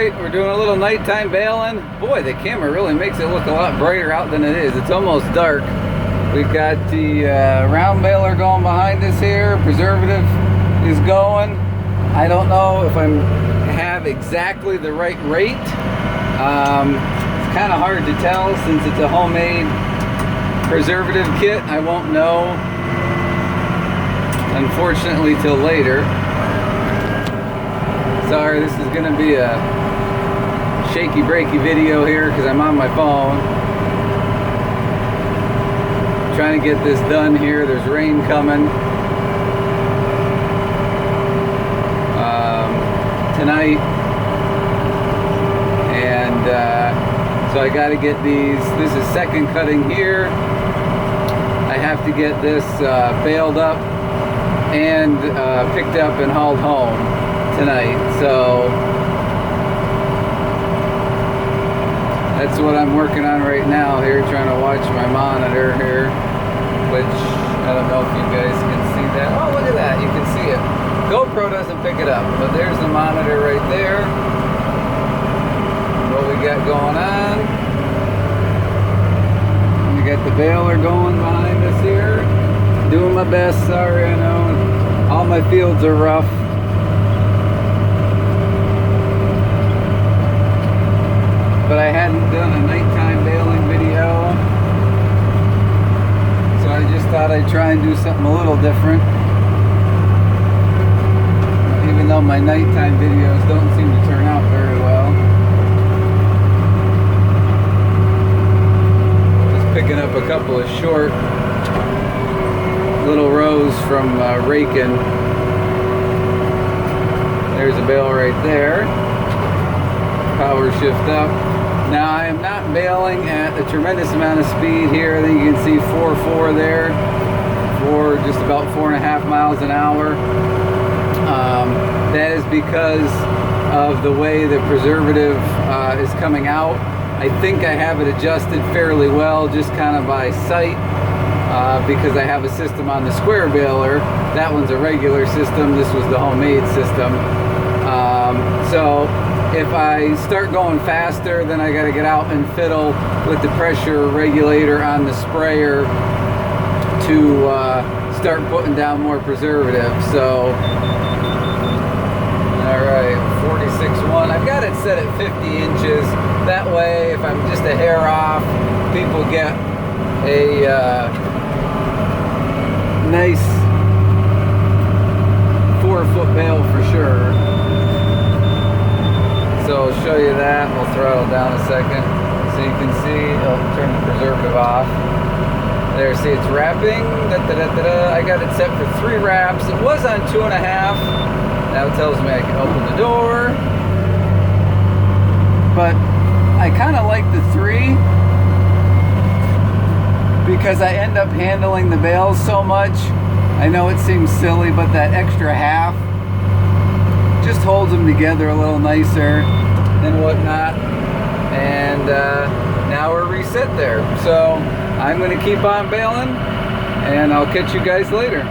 Alright, we're doing a little nighttime baling. Boy, the camera really makes it look a lot brighter out than it is. It's almost dark. We've got the round baler going behind us here. Preservative is going. I don't know if I have exactly the right rate. It's kind of hard to tell since it's a homemade preservative kit. I won't know, unfortunately, till later. Sorry, this is going to be a shaky breaky video here because I'm on my phone. Trying to get this done here. There's rain coming tonight, and so I got to get these. This is second cutting here. I have to get this baled up and picked up and hauled home tonight, so that's what I'm working on right now here, trying to watch my monitor here, which I don't know if you guys can see that. Oh, look at that, you can see it. GoPro doesn't pick it up, but there's the monitor right there. What we got going on. We got the baler going behind us here. Doing my best, sorry, I know all my fields are rough. But I hadn't done a nighttime baling video, so I just thought I'd try and do something a little different. Even though my nighttime videos don't seem to turn out very well. Just picking up a couple of short little rows from raking. There's a bale right there. Power shift up. Now I am not baling at a tremendous amount of speed here. I think you can see 4.4 there, for just about 4.5 miles an hour. That is because of the way the preservative is coming out. I think I have it adjusted fairly well, just kind of by sight, because I have a system on the square baler. That one's a regular system. This was the homemade system. So if I start going faster, then I got to get out and fiddle with the pressure regulator on the sprayer to start putting down more preservative. So, alright, 46.1. I've got it set at 50 inches. That way, if I'm just a hair off, people get a nice 4-foot bale for sure. So I'll show you that. We'll throttle down a second so you can see. I'll turn the preservative off. There, see it's wrapping. I got it set for 3 wraps. It was on 2.5. Now it tells me I can open the door. But I kind of like the 3 because I end up handling the bales so much. I know it seems silly, but that extra half just holds them together a little nicer and whatnot. And now we're reset there. So I'm going to keep on baling, and I'll catch you guys later.